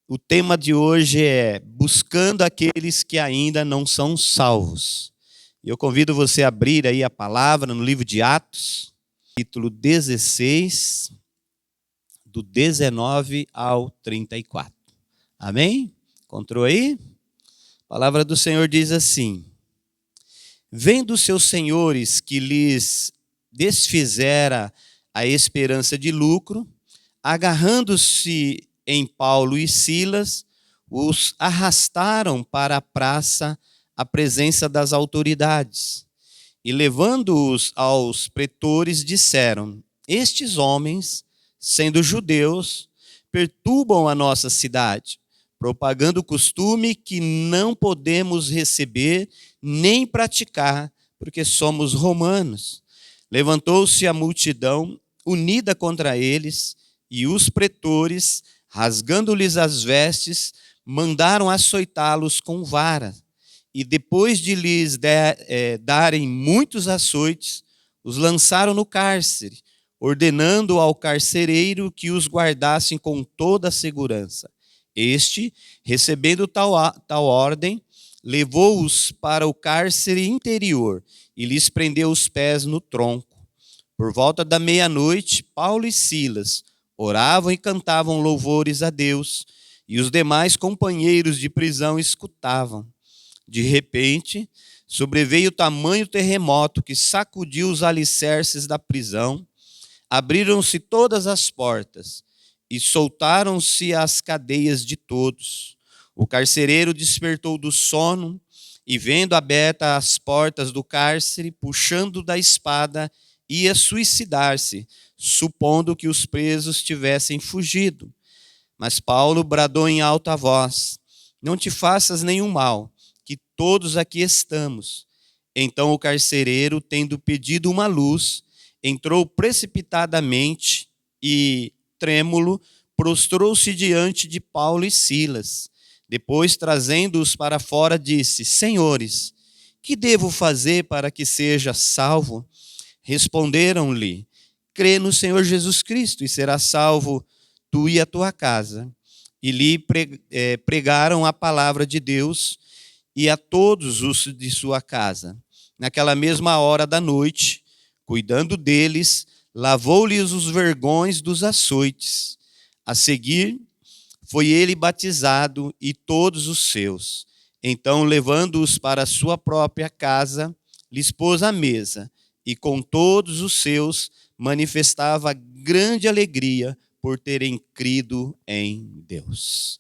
O tema de hoje é buscando aqueles que ainda não são salvos. Eu convido você a abrir aí a palavra no livro de Atos, capítulo 16, do 19 ao 34. Amém? Encontrou aí? A palavra do Senhor diz assim: vendo seus senhores que lhes desfizera a esperança de lucro, agarrando-se em Paulo e Silas, os arrastaram para a praça à presença das autoridades. E levando-os aos pretores, disseram: estes homens, sendo judeus, perturbam a nossa cidade, propagando o costume que não podemos receber nem praticar, porque somos romanos. Levantou-se a multidão unida contra eles, e os pretores, rasgando-lhes as vestes, mandaram açoitá-los com vara. E depois de lhes darem muitos açoites, os lançaram no cárcere, ordenando ao carcereiro que os guardassem com toda a segurança. Este, recebendo tal ordem, levou-os para o cárcere interior e lhes prendeu os pés no tronco. Por volta da meia-noite, Paulo e Silas oravam e cantavam louvores a Deus, e os demais companheiros de prisão escutavam. De repente, sobreveio tamanho terremoto que sacudiu os alicerces da prisão, abriram-se todas as portas e soltaram-se as cadeias de todos. O carcereiro despertou do sono e, vendo abertas as portas do cárcere, puxando da espada, ia suicidar-se, supondo que os presos tivessem fugido. Mas Paulo bradou em alta voz: não te faças nenhum mal, que todos aqui estamos. Então o carcereiro, tendo pedido uma luz, entrou precipitadamente e, trêmulo, prostrou-se diante de Paulo e Silas. Depois, trazendo-os para fora, disse: senhores, que devo fazer para que seja salvo? Responderam-lhe: crê no Senhor Jesus Cristo e serás salvo tu e a tua casa. E lhe pregaram a palavra de Deus e a todos os de sua casa. Naquela mesma hora da noite, cuidando deles, lavou-lhes os vergões dos açoites. A seguir, foi ele batizado e todos os seus. Então, levando-os para a sua própria casa, lhes pôs à mesa, e com todos os seus manifestava grande alegria por terem crido em Deus.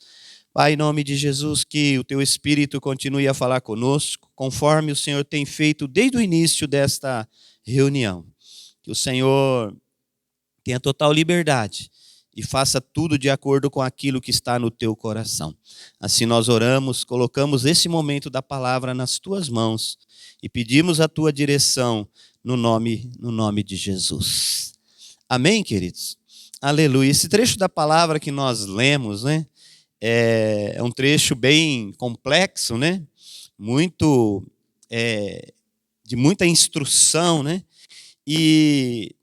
Pai, em nome de Jesus, que o teu Espírito continue a falar conosco, conforme o Senhor tem feito desde o início desta reunião. Que o Senhor tenha total liberdade e faça tudo de acordo com aquilo que está no teu coração. Assim nós oramos, colocamos esse momento da palavra nas tuas mãos e pedimos a tua direção no nome de Jesus. Amém, queridos? Aleluia. Esse trecho da palavra que nós lemos, né, é um trecho bem complexo, né? De muita instrução, né? E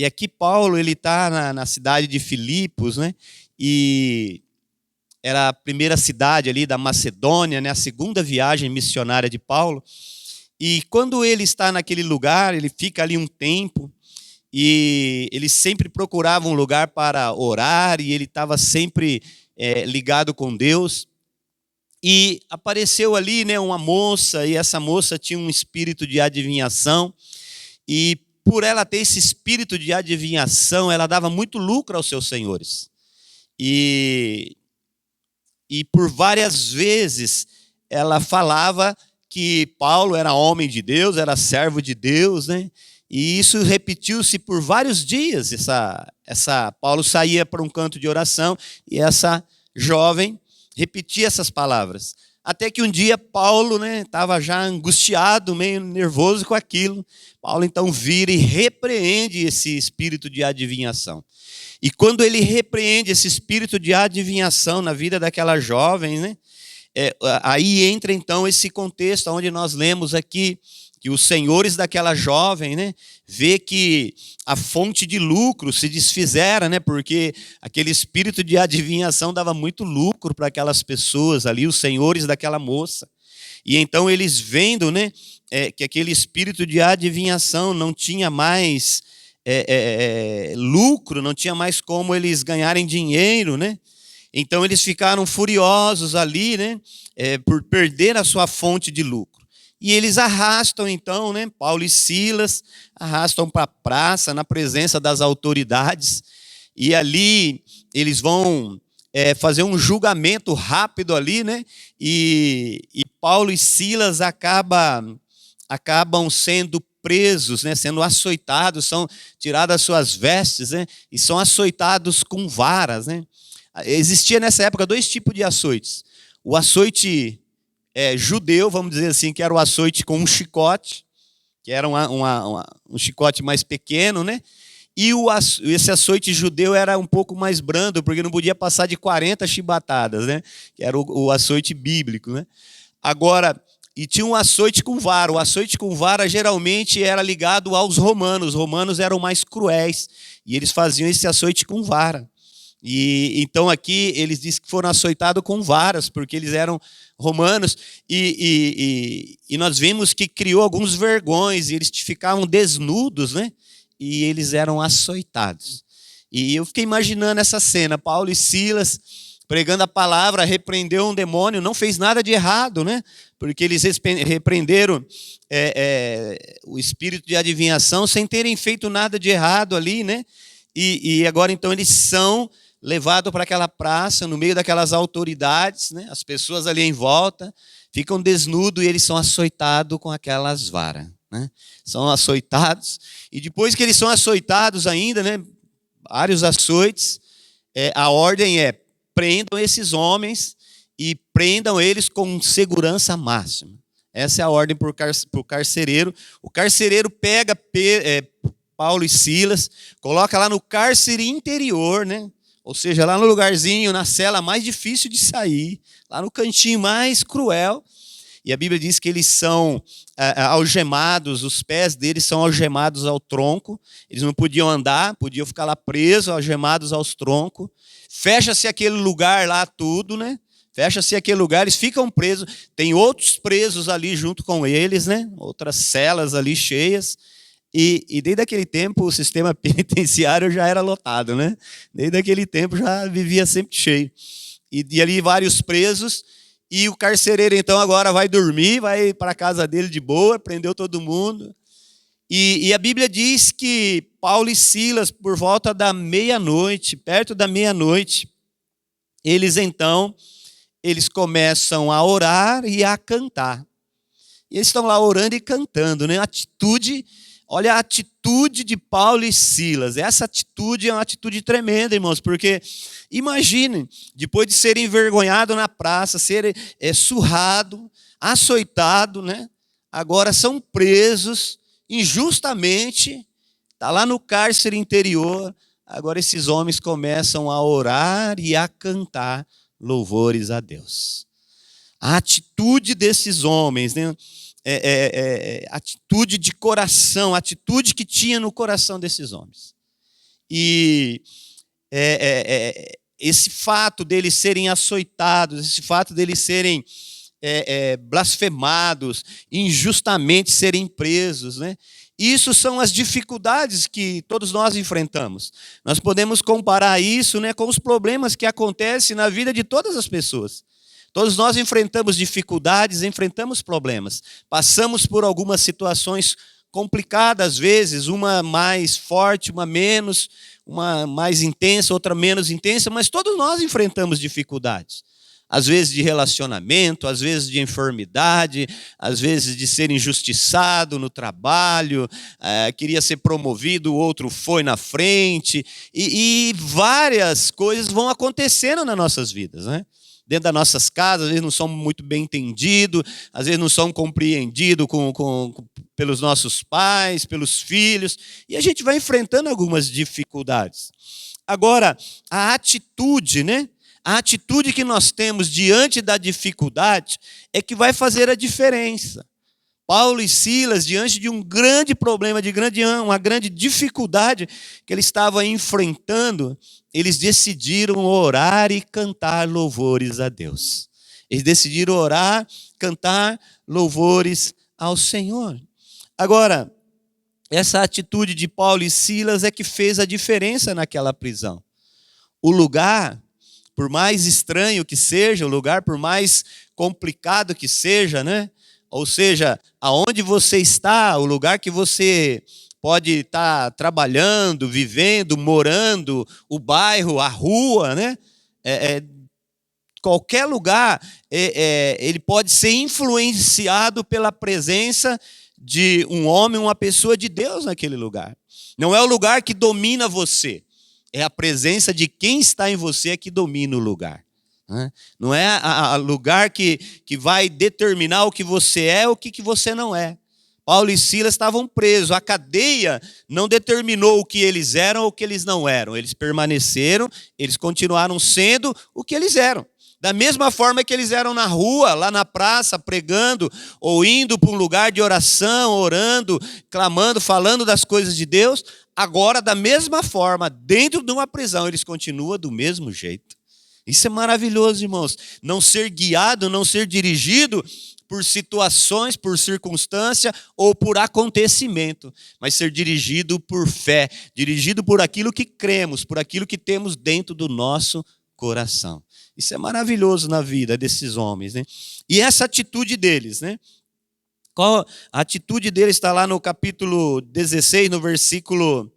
aqui Paulo, ele está na cidade de Filipos, né? E era a primeira cidade ali da Macedônia, né? A segunda viagem missionária de Paulo. E quando ele está naquele lugar, ele fica ali um tempo, e ele sempre procurava um lugar para orar, e ele estava sempre ligado com Deus. E apareceu ali, né, uma moça, e essa moça tinha um espírito de adivinhação, e por ela ter esse espírito de adivinhação, ela dava muito lucro aos seus senhores. E por várias vezes ela falava que Paulo era homem de Deus, era servo de Deus, né? E isso repetiu-se por vários dias. Paulo saía para um canto de oração e essa jovem repetia essas palavras. Até que um dia Paulo estava já angustiado, meio nervoso com aquilo. Paulo então vira e repreende esse espírito de adivinhação. E quando ele repreende esse espírito de adivinhação na vida daquela jovem, aí entra então esse contexto onde nós lemos aqui que os senhores daquela jovem, né, vê que a fonte de lucro se desfizera, né, porque aquele espírito de adivinhação dava muito lucro para aquelas pessoas ali, os senhores daquela moça. E então eles vendo, né, que aquele espírito de adivinhação não tinha mais lucro, não tinha mais como eles ganharem dinheiro, né? Então eles ficaram furiosos ali, né, por perder a sua fonte de lucro. E eles arrastam então, né, Paulo e Silas, arrastam para a praça, na presença das autoridades, e ali eles vão fazer um julgamento rápido ali, né, e Paulo e Silas acabam sendo presos, né, sendo açoitados, são tiradas as suas vestes, né, e são açoitados com varas, né. Existia nessa época dois tipos de açoites. O açoite judeu, vamos dizer assim, que era o açoite com um chicote, que era um chicote mais pequeno, né? E esse açoite judeu era um pouco mais brando, porque não podia passar de 40 chibatadas, né? Que era o açoite bíblico, né? Agora, e tinha um açoite com vara. O açoite com vara geralmente era ligado aos romanos. Os romanos eram mais cruéis e eles faziam esse açoite com vara. E então aqui eles dizem que foram açoitados com varas, porque eles eram romanos, e nós vimos que criou alguns vergões, e eles ficavam desnudos, né? E eles eram açoitados. E eu fiquei imaginando essa cena, Paulo e Silas pregando a palavra, repreendeu um demônio, não fez nada de errado, né? Porque eles repreenderam o espírito de adivinhação sem terem feito nada de errado ali, né? E agora então eles são levados para aquela praça, no meio daquelas autoridades, né? As pessoas ali em volta ficam desnudos e eles são açoitados com aquelas varas, né? São açoitados, e depois que eles são açoitados ainda, né? Vários açoites, a ordem é: prendam esses homens e prendam eles com segurança máxima. Essa é a ordem para o carcereiro. O carcereiro pega Paulo e Silas, coloca lá no cárcere interior, né? Ou seja, lá no lugarzinho, na cela mais difícil de sair, lá no cantinho mais cruel. E a Bíblia diz que eles são algemados, os pés deles são algemados ao tronco, eles não podiam andar, podiam ficar lá presos, algemados aos troncos. Fecha-se aquele lugar lá tudo, né? Fecha-se aquele lugar, eles ficam presos, tem outros presos ali junto com eles, né? Outras celas ali cheias. E desde aquele tempo o sistema penitenciário já era lotado, né? Desde aquele tempo já vivia sempre cheio. E ali vários presos, e o carcereiro então agora vai dormir, vai para a casa dele de boa, prendeu todo mundo. E a Bíblia diz que Paulo e Silas, por volta da meia-noite, perto da meia-noite, eles começam a orar e a cantar. E eles estão lá orando e cantando, né? Olha a atitude de Paulo e Silas. Essa atitude é uma atitude tremenda, irmãos, porque imaginem, depois de serem envergonhados na praça, serem surrados, açoitados, né? Agora são presos injustamente, está lá no cárcere interior. Agora esses homens começam a orar e a cantar louvores a Deus. A atitude desses homens, né? Atitude de coração, atitude que tinha no coração desses homens. E esse fato deles serem açoitados, esse fato deles serem blasfemados, injustamente serem presos, né? Isso são as dificuldades que todos nós enfrentamos. Nós podemos comparar isso, né, com os problemas que acontecem na vida de todas as pessoas. Todos nós enfrentamos dificuldades, enfrentamos problemas. Passamos por algumas situações complicadas, às vezes, uma mais forte, uma menos, uma mais intensa, outra menos intensa, mas todos nós enfrentamos dificuldades. Às vezes de relacionamento, às vezes de enfermidade, às vezes de ser injustiçado no trabalho, queria ser promovido, o outro foi na frente, e várias coisas vão acontecendo nas nossas vidas, né? Dentro das nossas casas, às vezes não somos muito bem entendidos, às vezes não somos compreendidos pelos nossos pais, pelos filhos, e a gente vai enfrentando algumas dificuldades. Agora, a atitude, né? A atitude que nós temos diante da dificuldade é que vai fazer a diferença. Paulo e Silas, diante de um grande problema, uma grande dificuldade que eles estavam enfrentando, eles decidiram orar e cantar louvores a Deus. Eles decidiram orar, cantar louvores ao Senhor. Agora, essa atitude de Paulo e Silas é que fez a diferença naquela prisão. O lugar, por mais estranho que seja, o lugar por mais complicado que seja, né? Ou seja, aonde você está, o lugar que você pode estar trabalhando, vivendo, morando, o bairro, a rua, né? Qualquer lugar, ele pode ser influenciado pela presença de um homem, uma pessoa de Deus naquele lugar. Não é o lugar que domina você, é a presença de quem está em você que domina o lugar. Não é o lugar que vai determinar o que você é ou o que você não é. Paulo e Silas estavam presos. A cadeia não determinou o que eles eram ou o que eles não eram. Eles permaneceram, eles continuaram sendo o que eles eram. Da mesma forma que eles eram na rua, lá na praça, pregando, ou indo para um lugar de oração, orando, clamando, falando das coisas de Deus, agora, da mesma forma, dentro de uma prisão, eles continuam do mesmo jeito. Isso é maravilhoso, irmãos. Não ser guiado, não ser dirigido por situações, por circunstância ou por acontecimento, mas ser dirigido por fé, dirigido por aquilo que cremos, por aquilo que temos dentro do nosso coração. Isso é maravilhoso na vida desses homens, né? E essa atitude deles, né? Qual a atitude deles está lá no capítulo 16, no versículo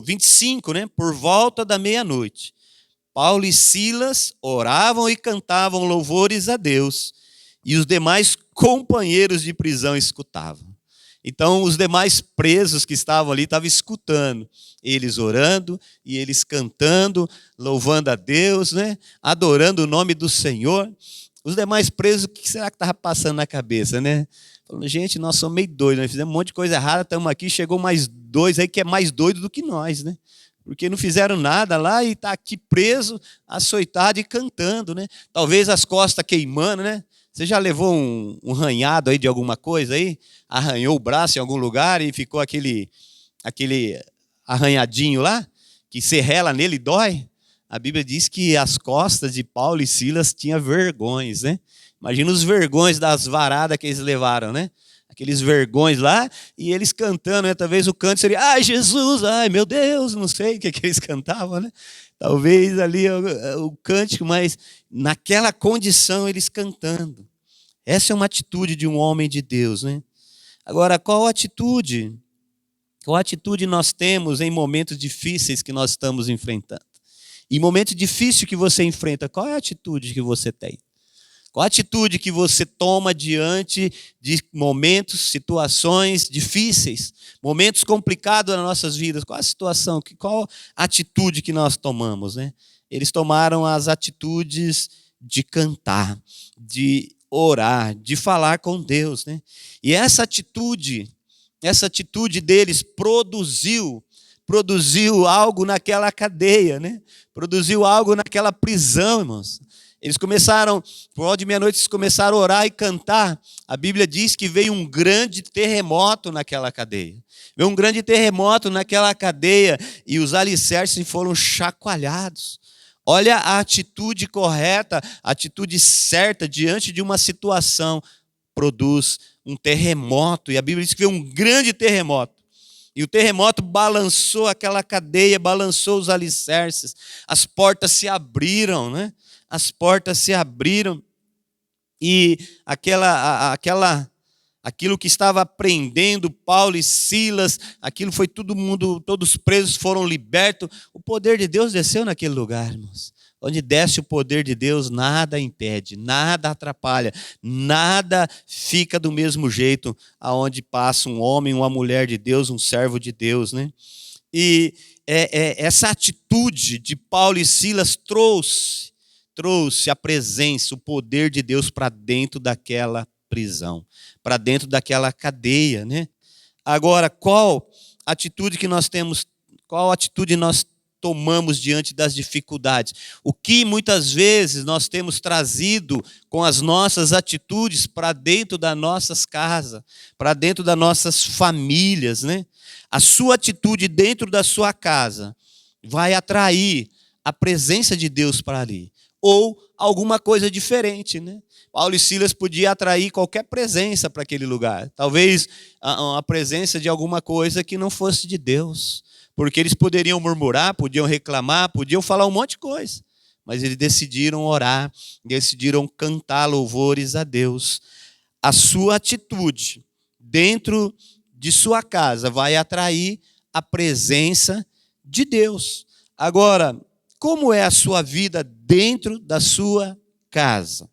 25, né? Por volta da meia-noite. Paulo e Silas oravam e cantavam louvores a Deus, e os demais companheiros de prisão escutavam. Então, os demais presos que estavam ali estavam escutando, eles orando e eles cantando, louvando a Deus, né? Adorando o nome do Senhor. Os demais presos, o que será que estava passando na cabeça, né? Falando, gente, nós somos meio doidos, nós fizemos um monte de coisa errada, estamos aqui, chegou mais dois aí que é mais doido do que nós, né? Porque não fizeram nada lá e está aqui preso, açoitado e cantando, né? Talvez as costas queimando, né? Você já levou um arranhado aí de alguma coisa aí? Arranhou o braço em algum lugar e ficou aquele arranhadinho lá? Que você rela nele e dói? A Bíblia diz que as costas de Paulo e Silas tinham vergões, né? Imagina os vergões das varadas que eles levaram, né? Aqueles vergões lá, e eles cantando, né? Talvez o canto seria, ai Jesus, ai meu Deus, não sei o que eles cantavam, né? Talvez ali o cântico, mas naquela condição eles cantando. Essa é uma atitude de um homem de Deus, né? Agora, qual atitude? Qual atitude nós temos em momentos difíceis que nós estamos enfrentando? Em momento difícil que você enfrenta, qual é a atitude que você tem? Qual a atitude que você toma diante de momentos, situações difíceis, momentos complicados nas nossas vidas? Qual a situação, qual a atitude que nós tomamos, né? Eles tomaram as atitudes de cantar, de orar, de falar com Deus, né? E essa atitude deles produziu algo naquela cadeia, né? Produziu algo naquela prisão, irmãos. Eles começaram, por volta de meia-noite, eles começaram a orar e cantar. A Bíblia diz que veio um grande terremoto naquela cadeia. Veio um grande terremoto naquela cadeia e os alicerces foram chacoalhados. Olha a atitude correta, a atitude certa diante de uma situação produz um terremoto. E a Bíblia diz que veio um grande terremoto. E o terremoto balançou aquela cadeia, balançou os alicerces. As portas se abriram, né? As portas se abriram e aquilo que estava prendendo Paulo e Silas, aquilo foi todo mundo, todos os presos foram libertos. O poder de Deus desceu naquele lugar, irmãos. Onde desce o poder de Deus, nada impede, nada atrapalha, nada fica do mesmo jeito aonde passa um homem, uma mulher de Deus, um servo de Deus, né? E essa atitude de Paulo e Silas trouxe a presença, o poder de Deus para dentro daquela prisão, para dentro daquela cadeia, né? Agora, qual atitude nós tomamos diante das dificuldades? O que muitas vezes nós temos trazido com as nossas atitudes para dentro das nossas casas, para dentro das nossas famílias, né? A sua atitude dentro da sua casa vai atrair a presença de Deus para ali, ou alguma coisa diferente, né? Paulo e Silas podiam atrair qualquer presença para aquele lugar, talvez a presença de alguma coisa que não fosse de Deus, porque eles poderiam murmurar, podiam reclamar, podiam falar um monte de coisa, mas eles decidiram orar, decidiram cantar louvores a Deus. A sua atitude dentro de sua casa vai atrair a presença de Deus. Agora, como é a sua vida dentro da sua casa?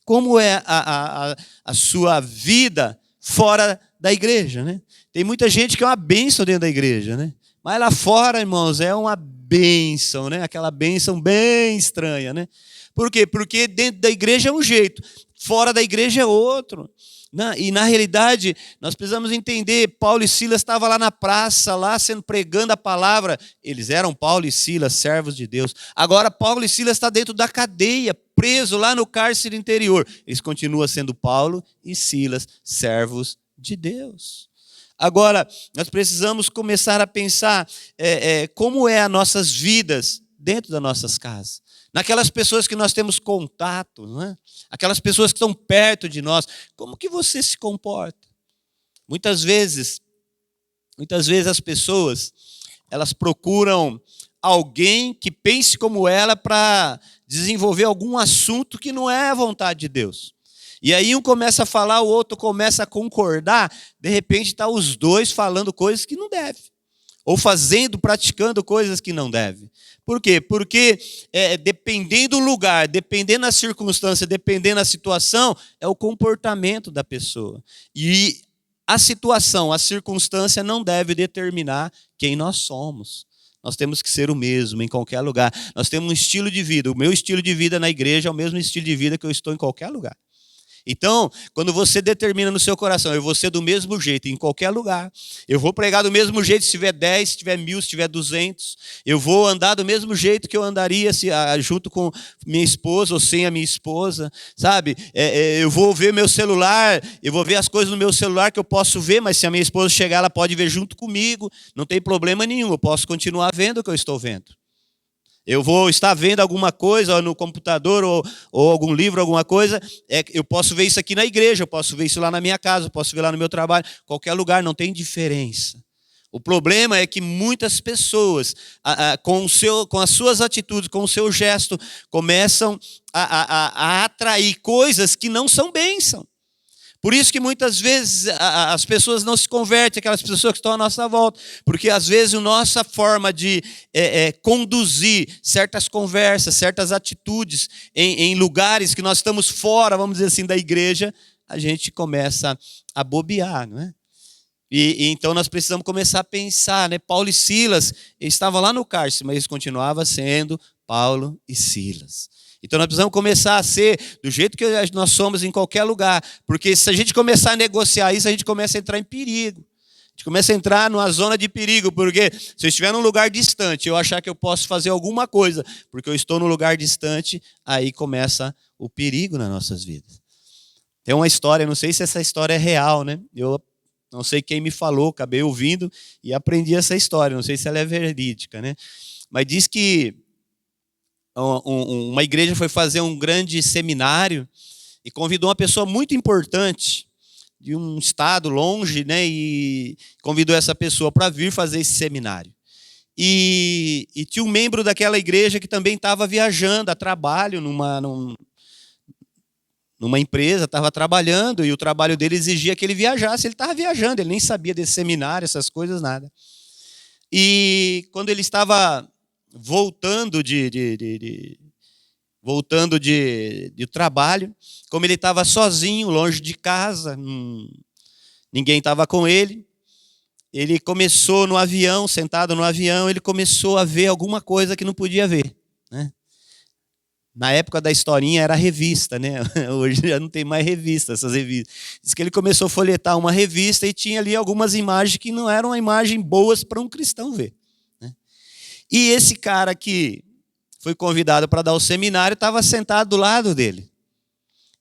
Como é a sua vida fora da igreja, né? Tem muita gente que é uma bênção dentro da igreja, né? Mas lá fora, irmãos, é uma bênção, né? Aquela bênção bem estranha, né? Por quê? Porque dentro da igreja é um jeito, fora da igreja é outro. E na realidade, nós precisamos entender, Paulo e Silas estavam lá na praça, lá pregando a palavra. Eles eram Paulo e Silas, servos de Deus. Agora Paulo e Silas estão dentro da cadeia, preso lá no cárcere interior. Eles continuam sendo Paulo e Silas, servos de Deus. Agora, nós precisamos começar a pensar como é as nossas vidas dentro das nossas casas. Naquelas pessoas que nós temos contato, não é? Aquelas pessoas que estão perto de nós, como que você se comporta? Muitas vezes as pessoas, elas procuram alguém que pense como ela para desenvolver algum assunto que não é a vontade de Deus. E aí um começa a falar, o outro começa a concordar, de repente está os dois falando coisas que não deve. Ou praticando coisas que não deve. Por quê? Porque dependendo do lugar, dependendo da circunstância, dependendo da situação, é o comportamento da pessoa. E a situação, a circunstância não deve determinar quem nós somos. Nós temos que ser o mesmo em qualquer lugar. Nós temos um estilo de vida. O meu estilo de vida na igreja é o mesmo estilo de vida que eu estou em qualquer lugar. Então, quando você determina no seu coração, eu vou ser do mesmo jeito em qualquer lugar, eu vou pregar do mesmo jeito se tiver 10, se tiver 1000, se tiver 200, eu vou andar do mesmo jeito que eu andaria junto com minha esposa ou sem a minha esposa, sabe? Eu vou ver meu celular, eu vou ver as coisas no meu celular que eu posso ver, mas se a minha esposa chegar, ela pode ver junto comigo, não tem problema nenhum, eu posso continuar vendo o que eu estou vendo. Eu vou estar vendo alguma coisa no computador ou algum livro, alguma coisa, eu posso ver isso aqui na igreja, eu posso ver isso lá na minha casa, eu posso ver lá no meu trabalho, qualquer lugar, não tem diferença. O problema é que muitas pessoas, com as suas atitudes, com o seu gesto, começam a atrair coisas que não são bênção. Por isso que muitas vezes as pessoas não se convertem, aquelas pessoas que estão à nossa volta, porque às vezes a nossa forma de conduzir certas conversas, certas atitudes em lugares que nós estamos fora, vamos dizer assim, da igreja, a gente começa a bobear, não é? E então nós precisamos começar a pensar, né? Paulo e Silas, eles estavam lá no cárcere, mas eles continuavam sendo Paulo e Silas. Então nós precisamos começar a ser do jeito que nós somos em qualquer lugar. Porque se a gente começar a negociar isso, a gente começa a entrar em perigo. A gente começa a entrar numa zona de perigo. Porque se eu estiver num lugar distante, eu achar que eu posso fazer alguma coisa, porque eu estou num lugar distante, aí começa o perigo nas nossas vidas. Tem uma história, não sei se essa história é real, né? Eu não sei quem me falou, acabei ouvindo e aprendi essa história. Não sei se ela é verídica, né? Mas diz que uma igreja foi fazer um grande seminário e convidou uma pessoa muito importante de um estado longe, né, e convidou essa pessoa para vir fazer esse seminário. E tinha um membro daquela igreja que também estava viajando a trabalho numa empresa, estava trabalhando, e o trabalho dele exigia que ele viajasse. Ele estava viajando, ele nem sabia desse seminário, essas coisas, nada. E quando ele estava voltando de trabalho, como ele estava sozinho, longe de casa, ninguém estava com ele, ele começou no avião, sentado no avião, ele começou a ver alguma coisa que não podia ver, né? Na época da historinha era revista, né? Hoje já não tem mais revista, essas revistas. Diz que ele começou a folhetar uma revista e tinha ali algumas imagens que não eram imagens boas para um cristão ver. E esse cara que foi convidado para dar o seminário estava sentado do lado dele.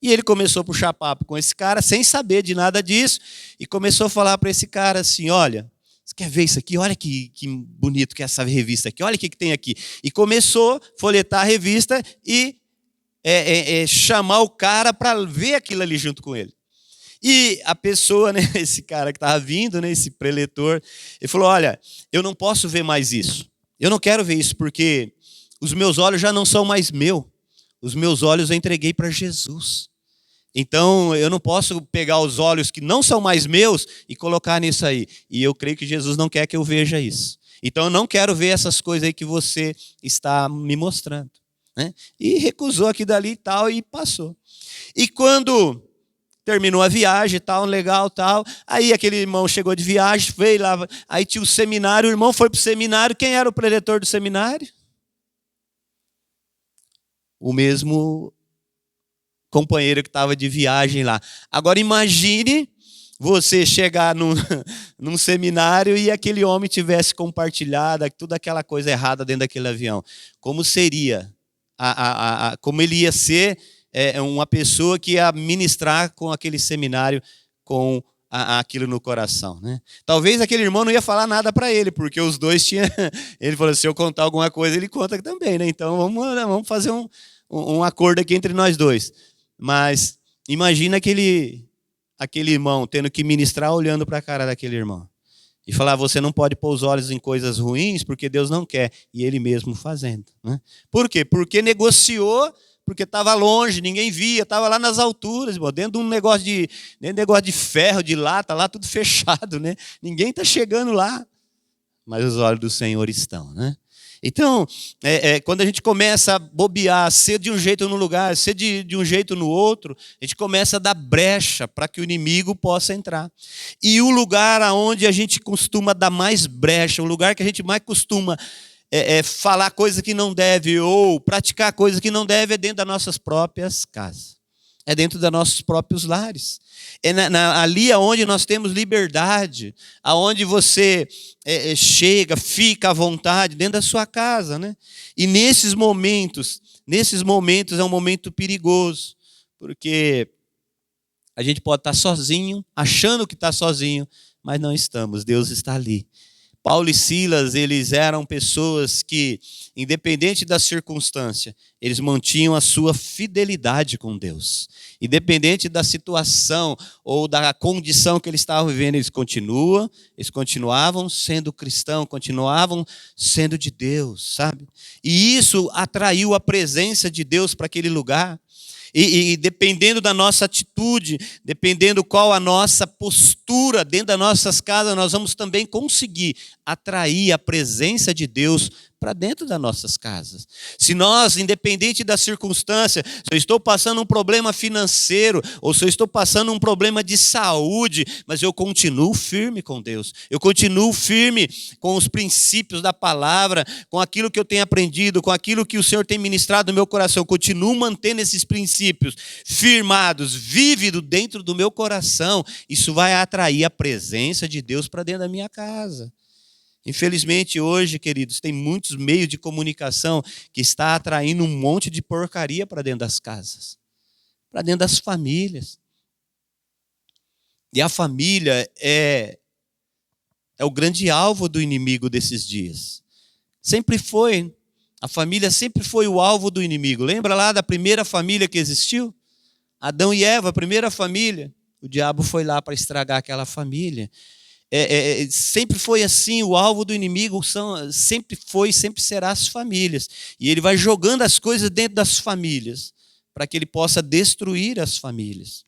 E ele começou a puxar papo com esse cara, sem saber de nada disso, e começou a falar para esse cara assim, olha, você quer ver isso aqui? Olha que bonito que é essa revista aqui, olha o que tem aqui. E começou a folhetar a revista e chamar o cara para ver aquilo ali junto com ele. E a pessoa, né, esse cara que estava vindo, né, esse preletor, ele falou, olha, eu não posso ver mais isso. Eu não quero ver isso porque os meus olhos já não são mais meus. Os meus olhos eu entreguei para Jesus. Então, eu não posso pegar os olhos que não são mais meus e colocar nisso aí. E eu creio que Jesus não quer que eu veja isso. Então, eu não quero ver essas coisas aí que você está me mostrando. Né? E recusou aqui dali e tal, e passou. E quando terminou a viagem, tal, legal, tal, aí aquele irmão chegou de viagem, veio lá, aí tinha o seminário, o irmão foi para o seminário. Quem era o preletor do seminário? O mesmo companheiro que estava de viagem lá. Agora imagine você chegar num seminário e aquele homem tivesse compartilhado toda aquela coisa errada dentro daquele avião. Como seria? Como ele ia ser uma pessoa que ia ministrar com aquele seminário, com aquilo no coração, né? Talvez aquele irmão não ia falar nada para ele, porque os dois tinham... Ele falou, se eu contar alguma coisa, ele conta também, né? Então vamos fazer um acordo aqui entre nós dois. Mas imagina aquele irmão tendo que ministrar olhando para a cara daquele irmão. E falar, você não pode pôr os olhos em coisas ruins porque Deus não quer. E ele mesmo fazendo. Né? Por quê? Porque negociou, porque estava longe, ninguém via, estava lá nas alturas, dentro de um negócio de ferro, de lata, lá tudo fechado. Né? Ninguém está chegando lá. Mas os olhos do Senhor estão, né? Então, quando a gente começa a bobear, ser de um jeito num lugar, ser de um jeito no outro, a gente começa a dar brecha para que o inimigo possa entrar. E o lugar onde a gente costuma dar mais brecha, o lugar que a gente mais costuma falar coisa que não deve ou praticar coisa que não deve é dentro das nossas próprias casas. É dentro dos nossos próprios lares. Ali onde nós temos liberdade, aonde você chega, fica à vontade, dentro da sua casa. Né? E nesses momentos é um momento perigoso, porque a gente pode estar sozinho, achando que está sozinho, mas não estamos, Deus está ali. Paulo e Silas, eles eram pessoas que, independente da circunstância, eles mantinham a sua fidelidade com Deus. Independente da situação ou da condição que eles estavam vivendo, eles continuavam sendo cristãos, continuavam sendo de Deus, sabe? E isso atraiu a presença de Deus para aquele lugar. E dependendo da nossa atitude, dependendo qual a nossa postura dentro das nossas casas, nós vamos também conseguir atrair a presença de Deus para dentro das nossas casas. Se nós, independente da circunstância, se eu estou passando um problema financeiro, ou se eu estou passando um problema de saúde, mas eu continuo firme com Deus, eu continuo firme com os princípios da palavra, com aquilo que eu tenho aprendido, com aquilo que o Senhor tem ministrado no meu coração, eu continuo mantendo esses princípios firmados, vívidos dentro do meu coração, isso vai atrair a presença de Deus para dentro da minha casa. Infelizmente hoje, queridos, tem muitos meios de comunicação que está atraindo um monte de porcaria para dentro das casas, para dentro das famílias. E a família é o grande alvo do inimigo desses dias. Sempre foi, a família sempre foi o alvo do inimigo. Lembra lá da primeira família que existiu? Adão e Eva, a primeira família. O diabo foi lá para estragar aquela família. Sempre foi assim, o alvo do inimigo sempre será as famílias. E ele vai jogando as coisas dentro das famílias, para que ele possa destruir as famílias.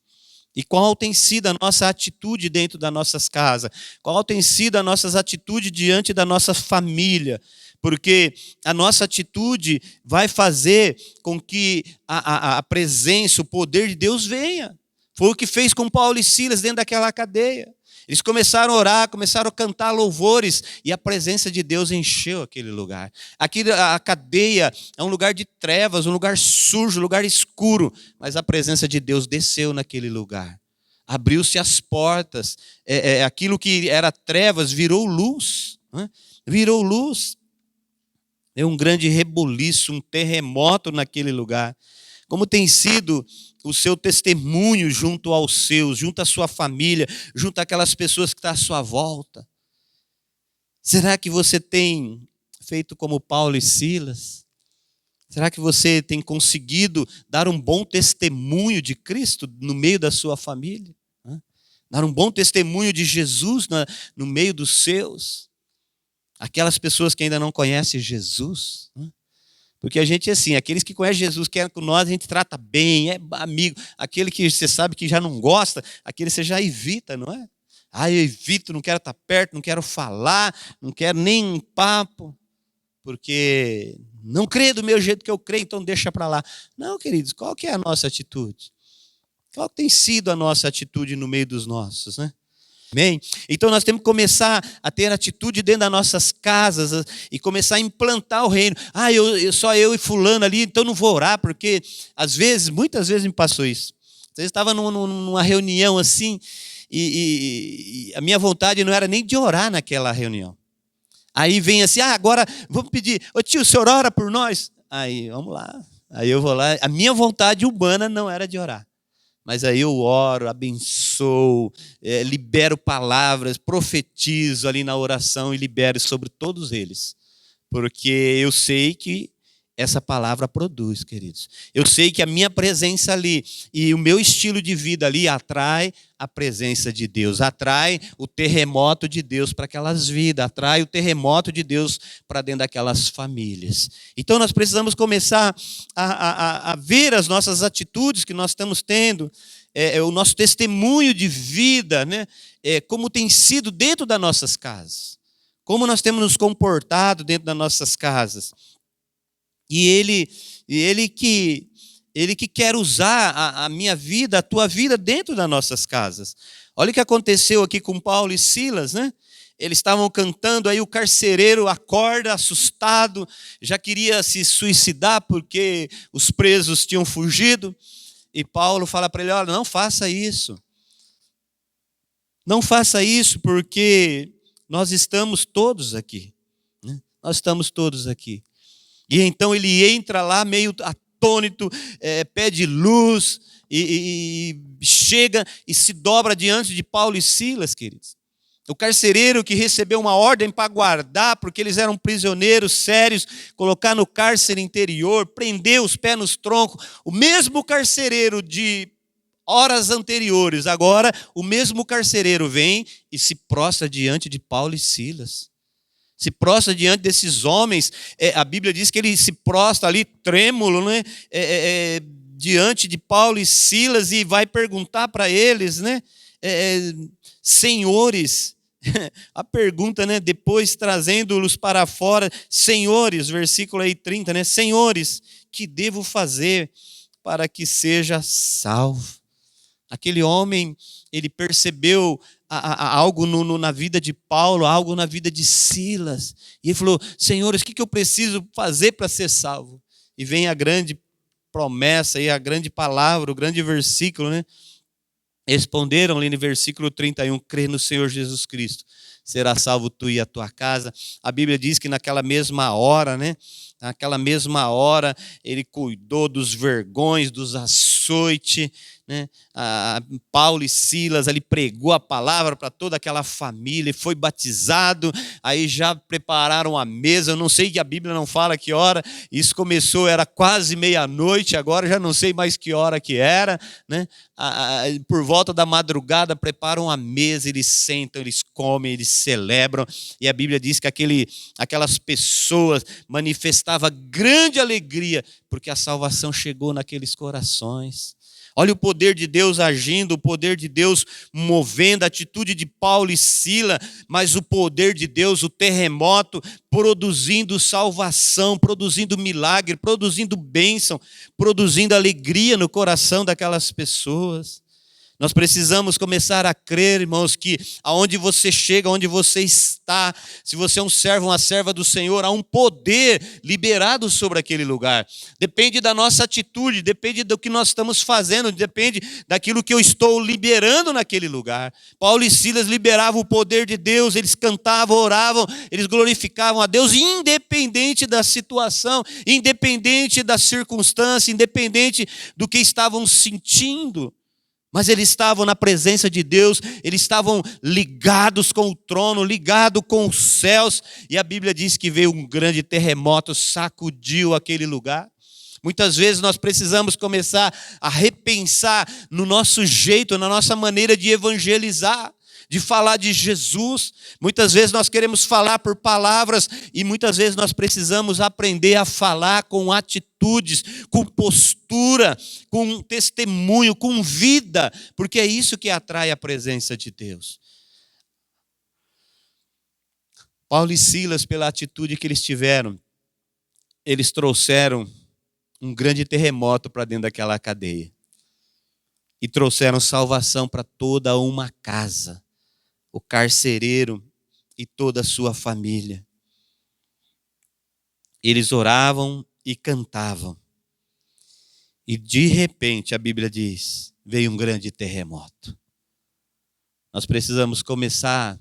E qual tem sido a nossa atitude dentro das nossas casas? Qual tem sido a nossa atitude diante da nossa família? Porque a nossa atitude vai fazer com que a presença, o poder de Deus venha. Foi o que fez com Paulo e Silas dentro daquela cadeia. Eles começaram a orar, começaram a cantar louvores e a presença de Deus encheu aquele lugar. A cadeia é um lugar de trevas, um lugar sujo, um lugar escuro, mas a presença de Deus desceu naquele lugar. Abriu-se as portas, aquilo que era trevas virou luz, né? Virou luz. É um grande reboliço, um terremoto naquele lugar. Como tem sido o seu testemunho junto aos seus, junto à sua família, junto àquelas pessoas que estão à sua volta? Será que você tem feito como Paulo e Silas? Será que você tem conseguido dar um bom testemunho de Cristo no meio da sua família? Dar um bom testemunho de Jesus no meio dos seus? Aquelas pessoas que ainda não conhecem Jesus. Porque a gente é assim, aqueles que conhecem Jesus, querem com nós, a gente trata bem, é amigo. Aquele que você sabe que já não gosta, aquele você já evita, não é? Eu evito, não quero estar perto, não quero falar, não quero nem um papo, porque não crê do meu jeito que eu creio, então deixa para lá. Não, queridos, qual que é a nossa atitude? Qual tem sido a nossa atitude no meio dos nossos, né? Amém? Então nós temos que começar a ter atitude dentro das nossas casas e começar a implantar o reino. Só eu e fulano ali, então não vou orar, porque muitas vezes me passou isso. Às vezes estava numa reunião assim, e a minha vontade não era nem de orar naquela reunião. Aí vem assim, agora vamos pedir, ô tio, o senhor ora por nós? Aí, vamos lá. Aí eu vou lá, a minha vontade humana não era de orar. Mas aí eu oro, abençoo, libero palavras, profetizo ali na oração e libero sobre todos eles. Porque eu sei que essa palavra produz, queridos. Eu sei que a minha presença ali e o meu estilo de vida ali atrai a presença de Deus, atrai o terremoto de Deus para aquelas vidas, atrai o terremoto de Deus para dentro daquelas famílias. Então nós precisamos começar a ver as nossas atitudes que nós estamos tendo, o nosso testemunho de vida, né? Como tem sido dentro das nossas casas, como nós temos nos comportado dentro das nossas casas. E ele que quer usar a minha vida, a tua vida dentro das nossas casas. Olha o que aconteceu aqui com Paulo e Silas, né? Eles estavam cantando, aí o carcereiro acorda assustado, já queria se suicidar porque os presos tinham fugido. E Paulo fala para ele, olha, não faça isso. Não faça isso porque nós estamos todos aqui. Né? Nós estamos todos aqui. E então ele entra lá meio atônito, pede luz e chega e se dobra diante de Paulo e Silas, queridos. O carcereiro que recebeu uma ordem para guardar, porque eles eram prisioneiros sérios, colocar no cárcere interior, prender os pés nos troncos. O mesmo carcereiro de horas anteriores, agora o mesmo carcereiro vem e se prostra diante de Paulo e Silas. Se prostra diante desses homens, a Bíblia diz que ele se prostra ali trêmulo, né? Diante de Paulo e Silas e vai perguntar para eles, né? Senhores, a pergunta, né? Depois trazendo-los para fora, senhores, versículo aí 30, né? Senhores, que devo fazer para que seja salvo? Aquele homem, ele percebeu algo na vida de Paulo, algo na vida de Silas. E ele falou, senhores, o que eu preciso fazer para ser salvo? E vem a grande promessa, e a grande palavra, o grande versículo, né? Responderam ali no versículo 31, crê no Senhor Jesus Cristo, será salvo tu e a tua casa. A Bíblia diz que naquela mesma hora, né? Naquela mesma hora, ele cuidou dos vergões, dos açoites, né? Paulo e Silas, ele pregou a palavra para toda aquela família, foi batizado, aí já prepararam a mesa, eu não sei que a Bíblia não fala que hora, isso começou, era quase meia-noite, agora já não sei mais que hora que era, né? Por volta da madrugada preparam a mesa, eles sentam, eles comem, eles celebram, e a Bíblia diz que aquelas pessoas manifestavam grande alegria, porque a salvação chegou naqueles corações. Olha o poder de Deus agindo, o poder de Deus movendo, a atitude de Paulo e Silas, mas o poder de Deus, o terremoto, produzindo salvação, produzindo milagre, produzindo bênção, produzindo alegria no coração daquelas pessoas. Nós precisamos começar a crer, irmãos, que aonde você chega, onde você está, se você é um servo, uma serva do Senhor, há um poder liberado sobre aquele lugar. Depende da nossa atitude, depende do que nós estamos fazendo, depende daquilo que eu estou liberando naquele lugar. Paulo e Silas liberavam o poder de Deus, eles cantavam, oravam, eles glorificavam a Deus, independente da situação, independente da circunstância, independente do que estavam sentindo. Mas eles estavam na presença de Deus, eles estavam ligados com o trono, ligados com os céus. E a Bíblia diz que veio um grande terremoto, sacudiu aquele lugar. Muitas vezes nós precisamos começar a repensar no nosso jeito, na nossa maneira de evangelizar, de falar de Jesus. Muitas vezes nós queremos falar por palavras e muitas vezes nós precisamos aprender a falar com atitudes, com postura, com testemunho, com vida, porque é isso que atrai a presença de Deus. Paulo e Silas, pela atitude que eles tiveram, eles trouxeram um grande terremoto para dentro daquela cadeia e trouxeram salvação para toda uma casa. O carcereiro e toda a sua família. Eles oravam e cantavam. E de repente, a Bíblia diz, veio um grande terremoto. Nós precisamos começar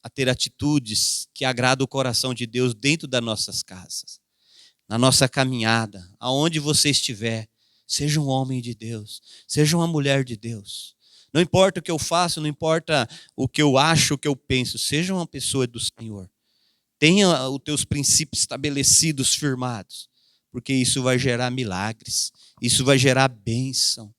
a ter atitudes que agradam o coração de Deus dentro das nossas casas. Na nossa caminhada, aonde você estiver, seja um homem de Deus, seja uma mulher de Deus. Não importa o que eu faço, não importa o que eu acho, o que eu penso. Seja uma pessoa do Senhor. Tenha os teus princípios estabelecidos, firmados. Porque isso vai gerar milagres. Isso vai gerar bênção.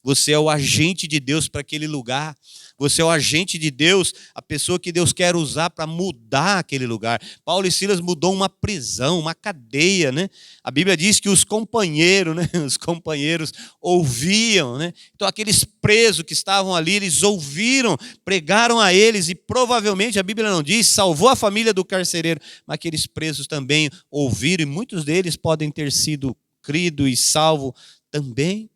Você é o agente de Deus para aquele lugar. Você é o agente de Deus, a pessoa que Deus quer usar para mudar aquele lugar. Paulo e Silas mudou uma prisão, uma cadeia, né? A Bíblia diz que os companheiros, né? Os companheiros ouviam, né? Então aqueles presos que estavam ali, eles ouviram, pregaram a eles e provavelmente, a Bíblia não diz, salvou a família do carcereiro, mas aqueles presos também ouviram e muitos deles podem ter sido cridos e salvos também,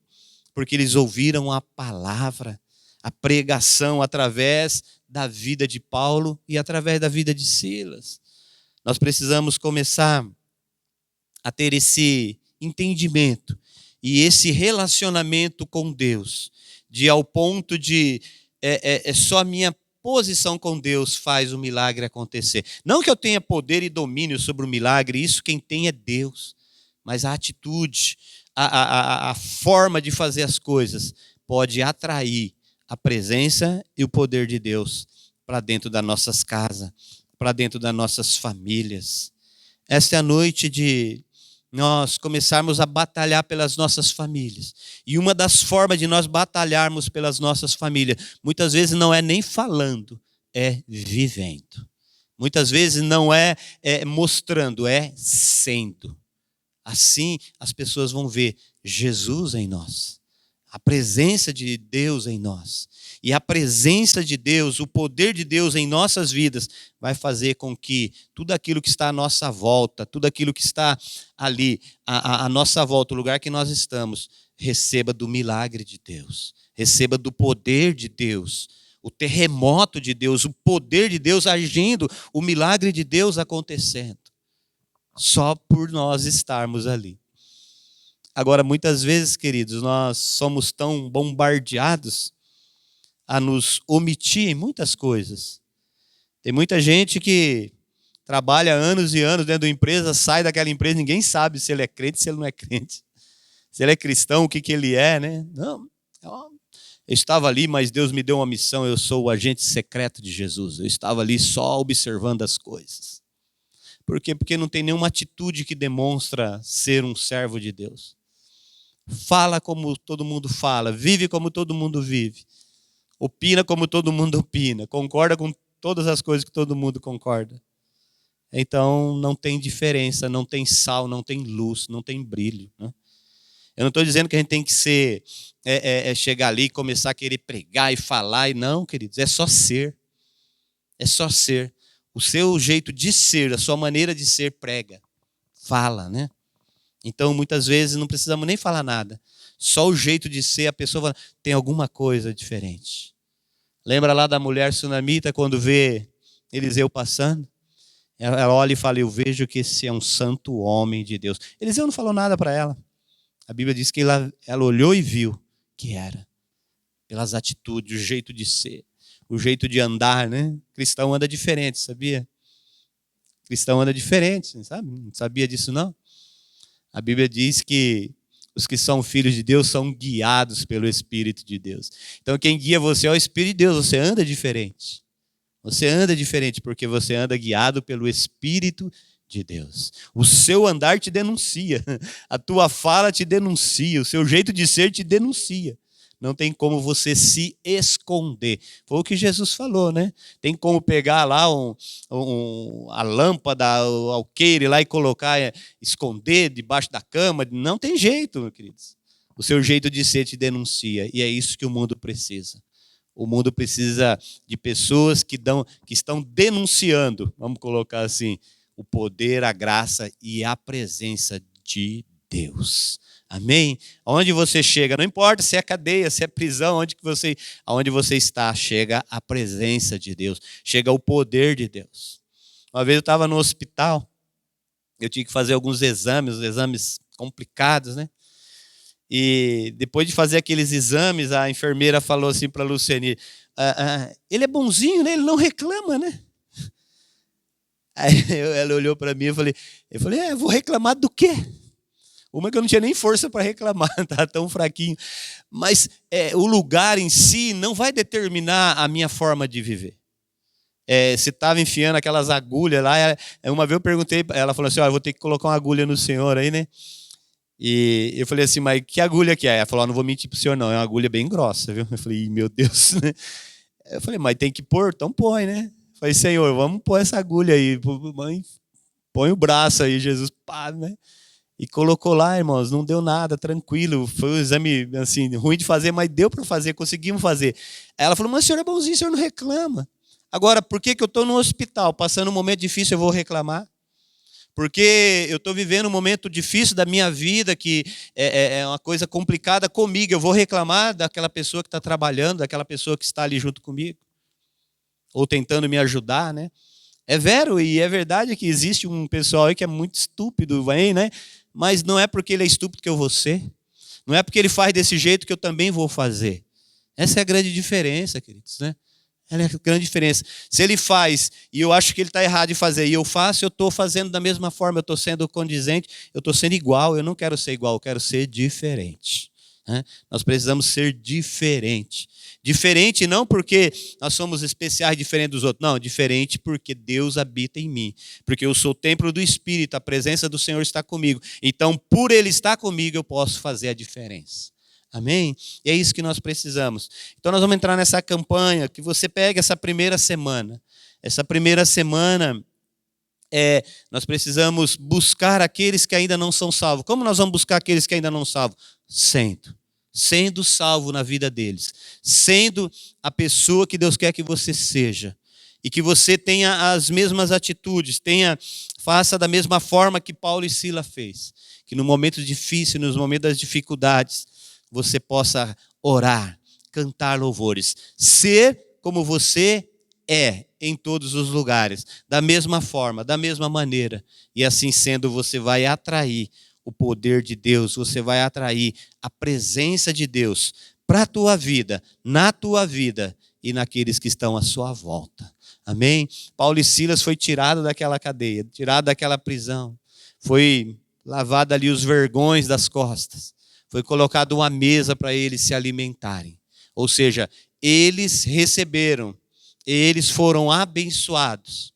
porque eles ouviram a palavra, a pregação através da vida de Paulo e através da vida de Silas. Nós precisamos começar a ter esse entendimento e esse relacionamento com Deus, de ao ponto de só a minha posição com Deus faz o milagre acontecer. Não que eu tenha poder e domínio sobre o milagre, isso quem tem é Deus, mas a atitude, a forma de fazer as coisas pode atrair a presença e o poder de Deus para dentro das nossas casas, para dentro das nossas famílias. Esta é a noite de nós começarmos a batalhar pelas nossas famílias. E uma das formas de nós batalharmos pelas nossas famílias, muitas vezes não é nem falando, é vivendo. Muitas vezes não é mostrando, é sendo. Assim as pessoas vão ver Jesus em nós. A presença de Deus em nós. E a presença de Deus, o poder de Deus em nossas vidas vai fazer com que tudo aquilo que está à nossa volta, tudo aquilo que está ali, à nossa volta, o lugar que nós estamos, receba do milagre de Deus, receba do poder de Deus, o terremoto de Deus, o poder de Deus agindo, o milagre de Deus acontecendo, só por nós estarmos ali. Agora, muitas vezes, queridos, nós somos tão bombardeados a nos omitir em muitas coisas. Tem muita gente que trabalha anos e anos dentro da empresa, sai daquela empresa, ninguém sabe se ele é crente, se ele não é crente. Se ele é cristão, o que ele é, né? Não, eu estava ali, mas Deus me deu uma missão, eu sou o agente secreto de Jesus. Eu estava ali só observando as coisas. Por quê? Porque não tem nenhuma atitude que demonstra ser um servo de Deus. Fala como todo mundo fala, vive como todo mundo vive, opina como todo mundo opina, concorda com todas as coisas que todo mundo concorda. Então não tem diferença, não tem sal, não tem luz, não tem brilho, né? Eu não estou dizendo que a gente tem que ser, chegar ali e começar a querer pregar e falar, e não, queridos, é só ser. É só ser. O seu jeito de ser, a sua maneira de ser prega, fala, né? Então, muitas vezes, não precisamos nem falar nada. Só o jeito de ser, a pessoa fala, tem alguma coisa diferente. Lembra lá da mulher sunamita, quando vê Eliseu passando? Ela olha e fala, eu vejo que esse é um santo homem de Deus. Eliseu não falou nada para ela. A Bíblia diz que ela olhou e viu que era. Pelas atitudes, o jeito de ser, o jeito de andar, né? Cristão anda diferente, sabia? Cristão anda diferente, sabe? Não sabia disso, não? A Bíblia diz que os que são filhos de Deus são guiados pelo Espírito de Deus. Então, quem guia você é o Espírito de Deus. Você anda diferente. Você anda diferente porque você anda guiado pelo Espírito de Deus. O seu andar te denuncia. A tua fala te denuncia. O seu jeito de ser te denuncia. Não tem como você se esconder. Foi o que Jesus falou, né? Tem como pegar lá a lâmpada, o alqueire lá e colocar, esconder debaixo da cama. Não tem jeito, meus queridos. O seu jeito de ser te denuncia. E é isso que o mundo precisa. O mundo precisa de pessoas que estão denunciando, vamos colocar assim, o poder, a graça e a presença de Deus. Amém? Aonde você chega, não importa se é cadeia, se é prisão, aonde você está, chega a presença de Deus, chega o poder de Deus. Uma vez eu estava no hospital, eu tinha que fazer alguns exames complicados, né? E depois de fazer aqueles exames, a enfermeira falou assim para a Luciane, ele é bonzinho, né? Ele não reclama, né? Aí ela olhou para mim e eu falei, vou reclamar do quê? Uma que eu não tinha nem força para reclamar, estava tão fraquinho. Mas o lugar em si não vai determinar a minha forma de viver. Se estava enfiando aquelas agulhas lá, uma vez eu perguntei, ela falou assim, eu vou ter que colocar uma agulha no senhor aí, né? E eu falei assim, mas que agulha que é? Ela falou, não vou mentir pro senhor não, é uma agulha bem grossa, viu? Eu falei, meu Deus, né? Eu falei, mas tem que pôr? Então põe, né? Eu falei, senhor, vamos pôr essa agulha aí, mãe, põe o braço aí, Jesus, pá, né? E colocou lá, irmãos, não deu nada, tranquilo. Foi um exame, assim, ruim de fazer, mas deu para fazer, conseguimos fazer. Aí ela falou, mas o senhor é bonzinho, o senhor não reclama. Agora, por que eu estou no hospital, passando um momento difícil, eu vou reclamar? Porque eu estou vivendo um momento difícil da minha vida, que é uma coisa complicada comigo, eu vou reclamar daquela pessoa que está trabalhando, daquela pessoa que está ali junto comigo? Ou tentando me ajudar, né? É vero e é verdade que existe um pessoal aí que é muito estúpido, né? Mas não é porque ele é estúpido que eu vou ser. Não é porque ele faz desse jeito que eu também vou fazer. Essa é a grande diferença, queridos, né? Ela é a grande diferença. Se ele faz e eu acho que ele está errado em fazer e eu faço, eu estou fazendo da mesma forma, eu estou sendo condizente, eu estou sendo igual, eu não quero ser igual, eu quero ser diferente. Né? Nós precisamos ser diferente. Diferente não porque nós somos especiais, diferente dos outros. Não, diferente porque Deus habita em mim. Porque eu sou o templo do Espírito, a presença do Senhor está comigo. Então, por Ele estar comigo, eu posso fazer a diferença. Amém? E é isso que nós precisamos. Então, nós vamos entrar nessa campanha, que você pega essa primeira semana. Essa primeira semana, nós precisamos buscar aqueles que ainda não são salvos. Como nós vamos buscar aqueles que ainda não são salvos? Sendo salvo na vida deles, sendo a pessoa que Deus quer que você seja, e que você tenha as mesmas atitudes, faça da mesma forma que Paulo e Sila fez, que no momento difícil, nos momentos das dificuldades, você possa orar, cantar louvores, ser como você é em todos os lugares, da mesma forma, da mesma maneira, e assim sendo você vai atrair o poder de Deus, você vai atrair a presença de Deus para a tua vida, na tua vida e naqueles que estão à sua volta. Amém? Paulo e Silas foi tirado daquela cadeia, tirado daquela prisão, foi lavado ali os vergões das costas, foi colocado uma mesa para eles se alimentarem. Ou seja, eles receberam, eles foram abençoados,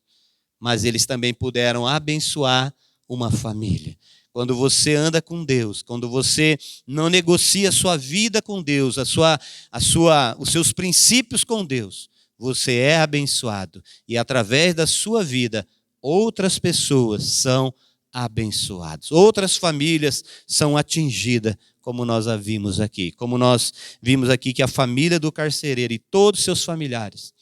mas eles também puderam abençoar uma família. Quando você anda com Deus, quando você não negocia a sua vida com Deus, os seus princípios com Deus, você é abençoado. E através da sua vida, outras pessoas são abençoadas. Outras famílias são atingidas, como nós a vimos aqui. Como nós vimos aqui que a família do carcereiro e todos seus familiares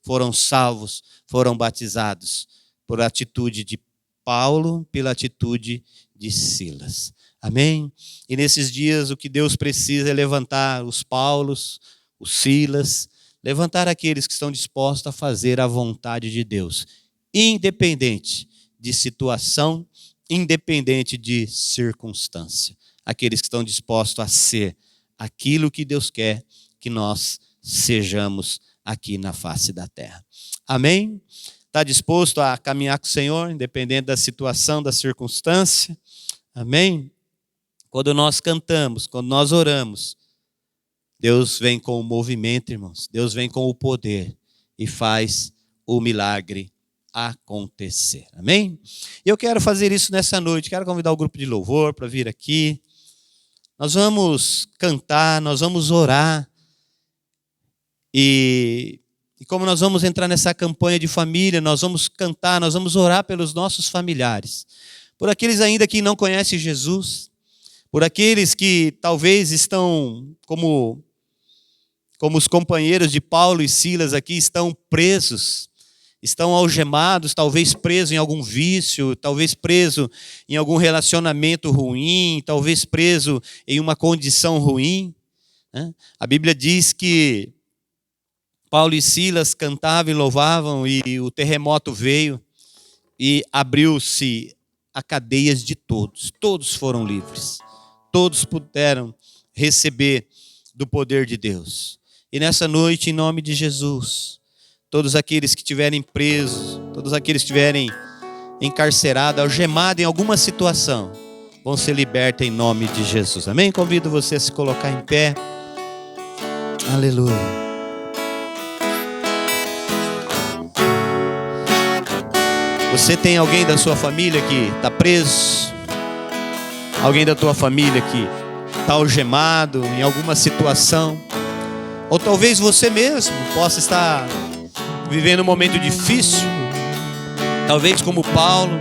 foram salvos, foram batizados por atitude de Paulo, pela atitude de Silas. Amém? E nesses dias o que Deus precisa é levantar os Paulos, os Silas, levantar aqueles que estão dispostos a fazer a vontade de Deus, independente de situação, independente de circunstância. Aqueles que estão dispostos a ser aquilo que Deus quer que nós sejamos aqui na face da terra. Amém? Está disposto a caminhar com o Senhor, independente da situação, da circunstância? Amém? Quando nós cantamos, quando nós oramos, Deus vem com o movimento, irmãos. Deus vem com o poder e faz o milagre acontecer. Amém? E eu quero fazer isso nessa noite. Quero convidar o grupo de louvor para vir aqui. Nós vamos cantar, nós vamos orar. E como nós vamos entrar nessa campanha de família, nós vamos cantar, nós vamos orar pelos nossos familiares. Por aqueles ainda que não conhecem Jesus, por aqueles que talvez estão como os companheiros de Paulo e Silas aqui, estão presos, estão algemados, talvez presos em algum vício, talvez preso em algum relacionamento ruim, talvez preso em uma condição ruim, né? A Bíblia diz que Paulo e Silas cantavam e louvavam e o terremoto veio e abriu-se a cadeias de todos. Todos foram livres. Todos puderam receber do poder de Deus. E nessa noite, em nome de Jesus, todos aqueles que estiverem presos, todos aqueles que estiverem encarcerados, algemados em alguma situação, vão ser libertos em nome de Jesus. Amém? Convido você a se colocar em pé. Aleluia. Você tem alguém da sua família que está preso? Alguém da tua família que está algemado em alguma situação? Ou talvez você mesmo possa estar vivendo um momento difícil, talvez como Paulo,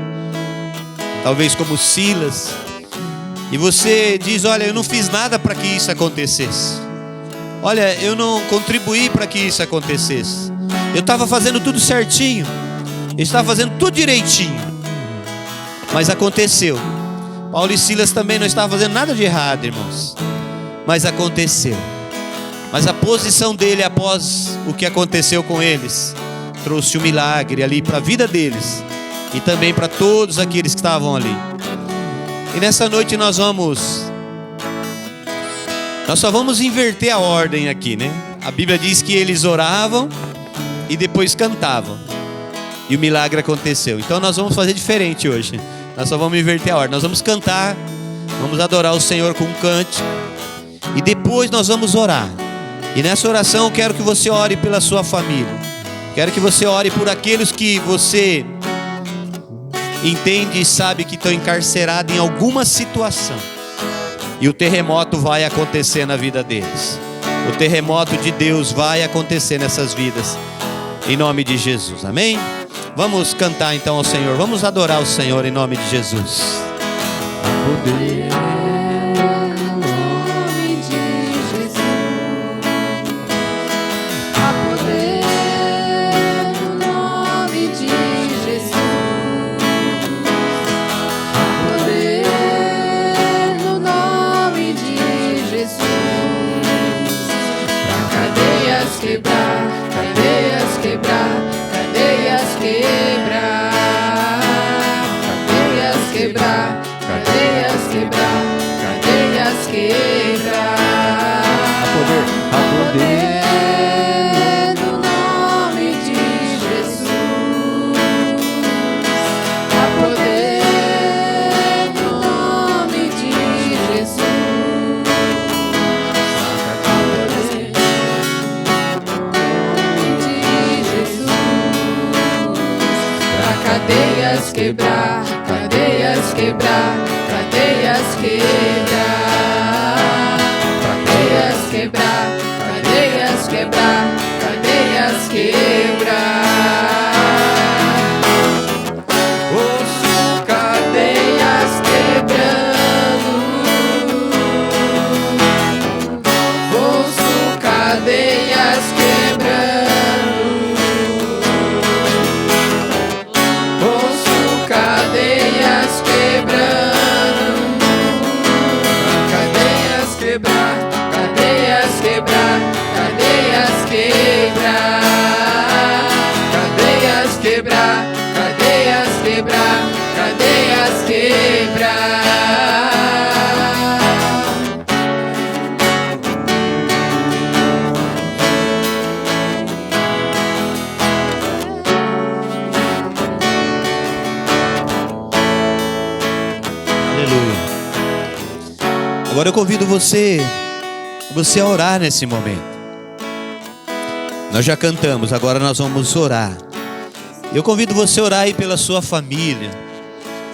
talvez como Silas, e você diz: olha, eu não fiz nada para que isso acontecesse, olha, eu não contribuí para que isso acontecesse, eu estava fazendo tudo certinho, eu estava fazendo tudo direitinho, mas aconteceu. Paulo e Silas também não estavam fazendo nada de errado, irmãos, mas aconteceu. Mas a posição dele após o que aconteceu com eles trouxe um milagre ali para a vida deles e também para todos aqueles que estavam ali. E nessa noite nós só vamos inverter a ordem aqui, né? A Bíblia diz que eles oravam e depois cantavam e o milagre aconteceu. Então nós vamos fazer diferente hoje. Nós só vamos inverter a ordem. Nós vamos cantar, vamos adorar o Senhor com um cântico e depois nós vamos orar. E nessa oração eu quero que você ore pela sua família. Quero que você ore por aqueles que você entende e sabe que estão encarcerados em alguma situação. E o terremoto vai acontecer na vida deles. O terremoto de Deus vai acontecer nessas vidas. Em nome de Jesus, amém? Vamos cantar então ao Senhor. Vamos adorar o Senhor em nome de Jesus. Poder. Quebrar, cadeias quebrar, cadeias quebrar, cadeias quebrar, cadeias quebrar, cadeias quebrar. A poder. No nome de Jesus. A poder no nome de Jesus. Cadeias quebrar, cadeias quebrar, cadeias quebrar, cadeias quebrar, cadeias quebrar, cadeias quebrar. Ouço cadeias quebrando, ouço cadeias quebrando. Cadeias quebrando, Agora eu convido você a orar nesse momento. Nós já cantamos, agora nós vamos orar. Eu convido você a orar aí pela sua família.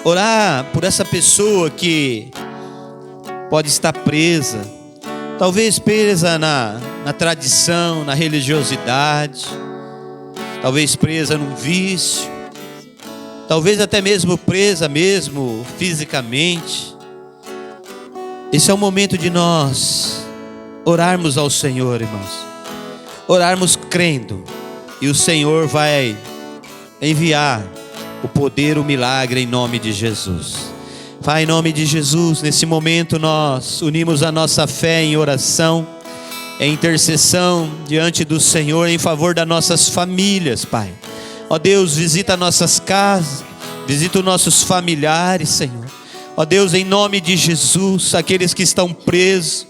Orar por essa pessoa que pode estar presa. Talvez presa na tradição, na religiosidade. Talvez presa num vício. Talvez até mesmo presa mesmo fisicamente. Esse é o momento de nós orarmos ao Senhor, irmãos. Orarmos crendo. E o Senhor vai enviar o poder, o milagre em nome de Jesus. Pai, em nome de Jesus, nesse momento nós unimos a nossa fé em oração, em intercessão diante do Senhor em favor das nossas famílias, Pai. Ó Deus, visita nossas casas, visita os nossos familiares, Senhor. Ó Deus, em nome de Jesus, aqueles que estão presos,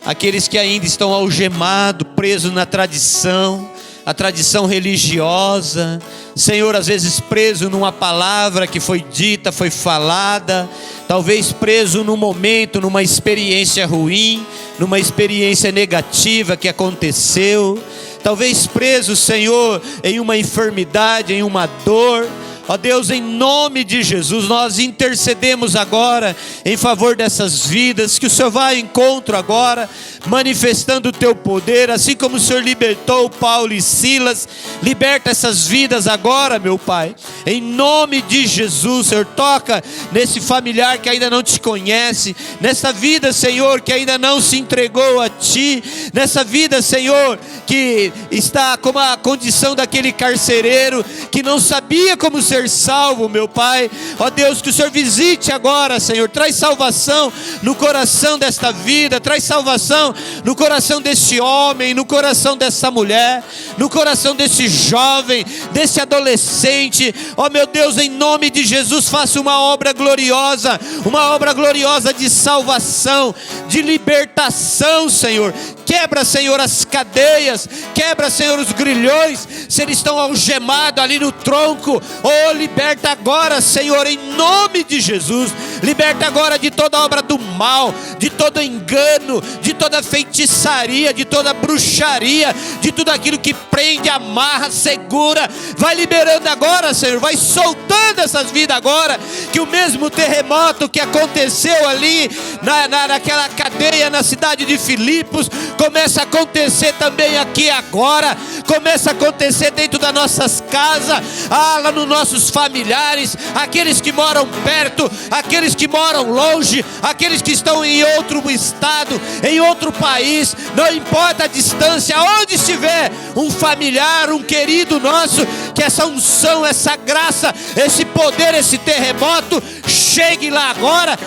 aqueles que ainda estão algemados, presos na tradição, a tradição religiosa, Senhor, às vezes preso numa palavra que foi dita, foi falada, talvez preso num momento, numa experiência ruim, numa experiência negativa que aconteceu, talvez preso, Senhor, em uma enfermidade, em uma dor. Ó Deus, em nome de Jesus, nós intercedemos agora em favor dessas vidas, que o Senhor vá ao encontro agora, manifestando o teu poder, assim como o Senhor libertou Paulo e Silas, liberta essas vidas agora, meu Pai, em nome de Jesus. Senhor, toca nesse familiar que ainda não te conhece, nessa vida, Senhor, que ainda não se entregou a Ti, nessa vida, Senhor, que está como a condição daquele carcereiro, que não sabia como ser salvo, meu Pai. Ó Deus, que o Senhor visite agora, Senhor, traz salvação no coração desta vida, traz salvação no coração desse homem, no coração dessa mulher, no coração desse jovem, desse adolescente. Ó meu Deus, em nome de Jesus, faça uma obra gloriosa de salvação, de libertação, Senhor. Quebra, Senhor, as cadeias, quebra, Senhor, os grilhões, se eles estão algemados ali no tronco. Oh, liberta agora, Senhor, em nome de Jesus. Liberta agora de toda obra do mal, de todo engano, de toda feitiçaria, de toda bruxaria, de tudo aquilo que prende, amarra, segura. Vai liberando agora, Senhor, vai soltando essas vidas agora, que o mesmo terremoto que aconteceu ali naquela cadeia na cidade de Filipos, começa a acontecer também aqui agora, começa a acontecer dentro das nossas casas, lá nos nossos familiares, aqueles que moram perto, aqueles que moram longe, aqueles que estão em outro estado, em outro país, não importa a distância, onde estiver um familiar, um querido nosso, que essa unção, essa graça, esse poder, esse terremoto, chegue lá agora,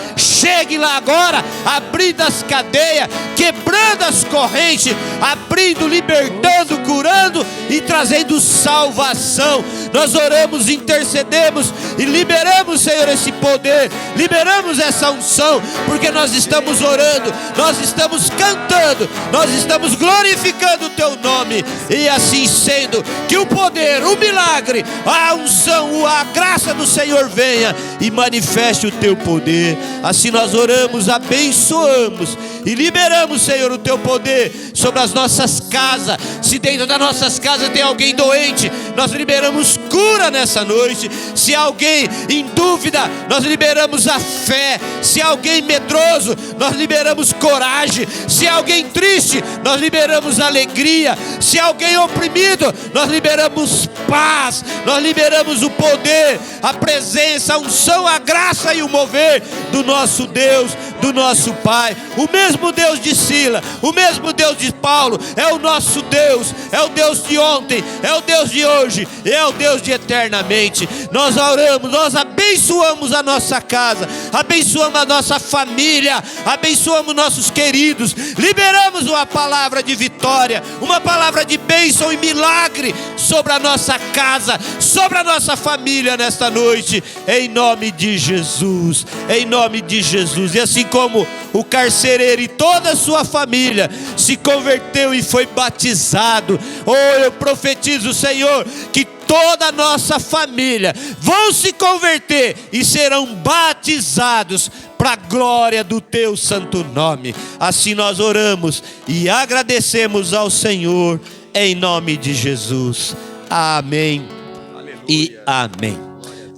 abrindo as cadeias, quebrando as correntes, abrindo, libertando, curando e trazendo salvação. Nós oramos, intercedemos e liberamos, Senhor, esse poder, liberamos essa unção, porque nós estamos orando, nós estamos cantando, nós estamos glorificando o Teu nome, e assim sendo, que o poder, o milagre, a unção, a graça do Senhor venha e manifeste o Teu poder. Assim nós oramos, abençoamos e liberamos, Senhor, o Teu poder sobre as nossas casas. Se dentro das nossas casas tem alguém doente, nós liberamos cura nessa noite. Se alguém em dúvida, nós liberamos a fé. Se alguém medroso, nós liberamos coragem. Se alguém triste, nós liberamos alegria. Se alguém oprimido, nós liberamos paz. Nós liberamos o poder, a presença, a unção, a graça e o mover do nosso Deus, do nosso Pai. O mesmo Deus de Silas, o mesmo Deus de Paulo, é o nosso Deus, é o Deus de ontem, é o Deus de hoje, é o Deus de eternamente. Nós oramos, nós abençoamos a nossa casa, abençoamos a nossa família, abençoamos nossos queridos, liberamos uma palavra de vitória, uma palavra de bênção e milagre sobre a nossa casa, sobre a nossa família nesta noite, em nome de Jesus, em nome de Jesus. E assim como o carcereiro e toda a sua família se converteu e foi batizado, oh, eu profetizo, Senhor, que toda a nossa família vão se converter e serão batizados para a glória do teu santo nome. Assim nós oramos e agradecemos ao Senhor em nome de Jesus. Amém. Aleluia. E amém.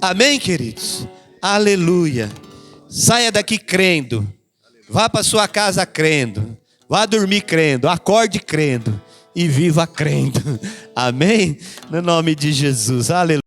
Amém, queridos. Aleluia. Saia daqui crendo. Vá para sua casa crendo. Vá dormir crendo. Acorde crendo. E viva crendo. Amém? No nome de Jesus. Aleluia.